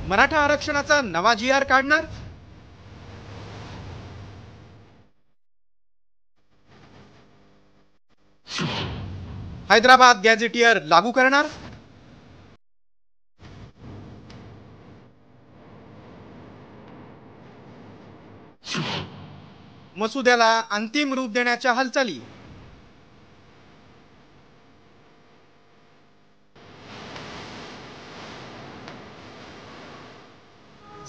मराठा आरक्षणाचा नवा जी-आर काढणार? हैदराबाद गॅझेटियर लागू करणार? मसुद्याला अंतिम रूप देण्याच्या हालचाली.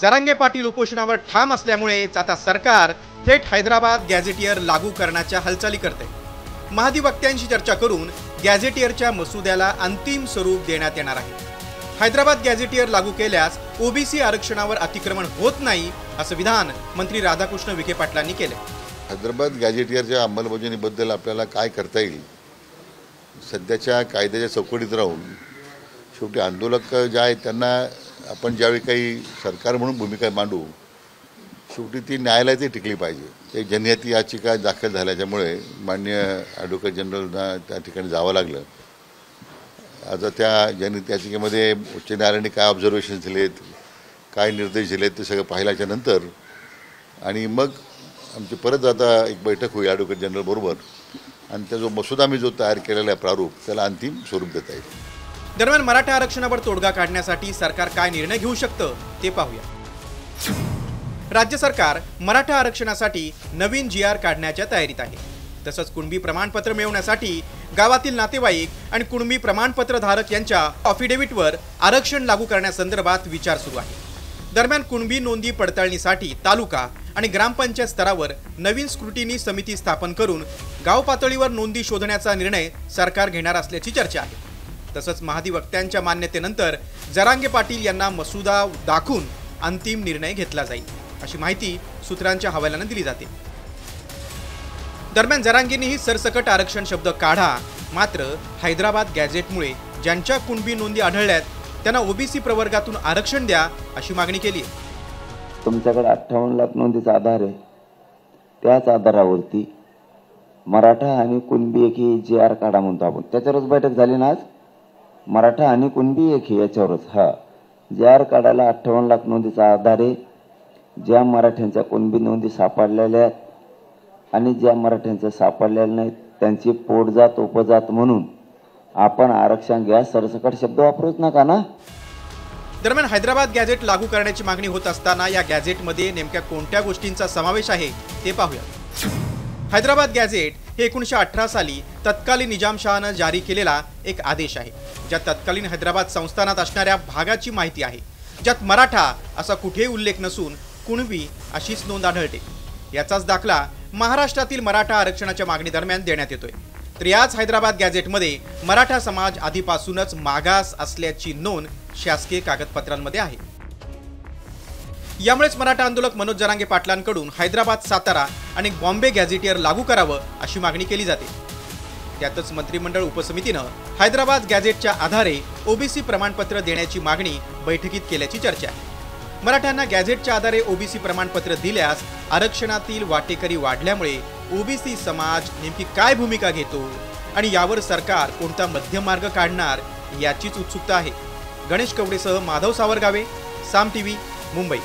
जरांगे पाटील उपोषणावर ठाम असल्यामुळेच आता सरकार थेट हैदराबाद गॅझेटियर लागू करण्याच्या हालचाली करते. महाधिवक्त्यांशी चर्चा करून गॅझेटियरच्या मसुद्याला अंतिम स्वरूप देण्यात येणार आहे. हैदराबाद गॅझेटियर लागू केल्यास ओबीसी आरक्षणावर अतिक्रमण होत नाही असं विधान मंत्री राधाकृष्ण विखे पाटलांनी केले. हैदराबाद गॅझेटियरच्या अंमलबजावणीबद्दल आपल्याला काय करता येईल, सध्याच्या कायद्याच्या चौकटीत राहून शेवटी आंदोलक जे आहेत त्यांना आपण ज्यावेळी काही सरकार म्हणून भूमिका मांडू, शेवटी ती न्यायालयातही टिकली पाहिजे. ते जनहित याचिका दाखल झाल्याच्यामुळे माननीय ॲडव्होकेट जनरलना त्या ठिकाणी जावं लागलं. आता त्या जनहित याचिकेमध्ये उच्च न्यायालयाने काय ऑब्झर्वेशन दिलेत, काय निर्देश दिलेत ते सगळं पाहिल्याच्या नंतर आणि मग आमची परत आता एक बैठक होईल ॲडव्होकेट जनरलबरोबर आणि त्या जो मसुदा मी जो तयार केलेला आहे प्रारूप, त्याला अंतिम स्वरूप देता येईल. दरम्यान मराठा आरक्षणावर तोडगा काढण्यासाठी सरकार काय निर्णय घेऊ शकतं ते पाहूया. राज्य सरकार मराठा आरक्षणासाठी नवीन जी-आर काढण्याच्या तयारीत आहे. तसंच कुणबी प्रमाणपत्र मिळवण्यासाठी गावातील नातेवाईक आणि कुणबी प्रमाणपत्र धारक यांच्या अफिडेव्हिटवर आरक्षण लागू करण्यासंदर्भात विचार सुरू आहे. दरम्यान कुणबी नोंदी पडताळणीसाठी तालुका आणि ग्रामपंचायत स्तरावर नवीन स्क्रुटिनी समिती स्थापन करून गाव पातळीवर नोंदी शोधण्याचा निर्णय सरकार घेणार असल्याची चर्चा आहे. तसंच महाधिवक्त्यांच्या मान्यतेनंतर जरांगे पाटील यांना मसुदा दाखवून अंतिम निर्णय घेतला जाईल अशी माहिती सूत्रांच्या हवाल्याने दिली जाते. दरम्यान जरांगेंनीही सरसकट आरक्षण शब्द काढा, मात्र हैदराबाद गॅझेटमुळे ज्यांच्या कुणबी नोंदी आढळल्यात त्यांना ओबीसी प्रवर्गातून आरक्षण द्या अशी मागणी केली आहे. तुमच्याकडे 58 लाख नोंदीचा आधार आहे, त्याच आधारावरती मराठा आणि कुणबी एक ही जी-आर काढा म्हणतो आपण. त्याच्यावरच बैठक झाली ना आज. मराठा आणि कुणबी एक ही याच्यावरच जी-आर काढायला 58 लाख नोंदीचा आधार आहे. ज्या मराठ्यांच्या कुणबी नोंदी सापडलेल्या आहेत आणि ज्या मराठ्यांच्या सापडलेल्या नाहीत त्यांची पोटजात उपजात म्हणून आपण आरक्षण घ्या, सरसकट शब्द वापरूच नका ना. दरम्यान हैदराबाद गॅझेट लागू करण्याची मागणी होत असताना या गॅझेटमध्ये नेमक्या कोणत्या गोष्टींचा समावेश आहे ते पाहूया. हैदराबाद गॅझेट हे 1918 साली तत्कालीन निजामशहानं जारी केलेला एक आदेश आहे, ज्यात तत्कालीन हैदराबाद संस्थानात असणाऱ्या भागाची माहिती आहे, ज्यात मराठा असा कुठेही उल्लेख नसून कुणबी अशीच नोंद आढळते. याचाच दाखला महाराष्ट्रातील मराठा आरक्षणाच्या मागणी दरम्यान देण्यात येतोय. तर याच हैदराबाद गॅझेटमध्ये मराठा समाज आधीपासूनच मागास असल्याची नोंद शासकीय कागदपत्रांमध्ये आहे. यामुळेच मराठा आंदोलक मनोज जरांगे पाटलांकडून हैदराबाद, सातारा आणि बॉम्बे गॅझेटियर लागू करावं अशी मागणी केली जाते. त्यातच मंत्रिमंडळ उपसमितीनं हैदराबाद गॅझेटच्या आधारे ओबीसी प्रमाणपत्र देण्याची मागणी बैठकीत केल्याची चर्चा आहे. मराठ्यांना गॅझेटच्या आधारे ओबीसी प्रमाणपत्र दिल्यास आरक्षणातील वाटेकरी वाढल्यामुळे ओबीसी समाज नेमकी काय भूमिका घेतो आणि यावर सरकार कोणता मध्यम मार्ग काढणार याचीच उत्सुकता आहे. गणेश कवडेसह माधव सावरगावे, साम टीव्ही, मुंबई.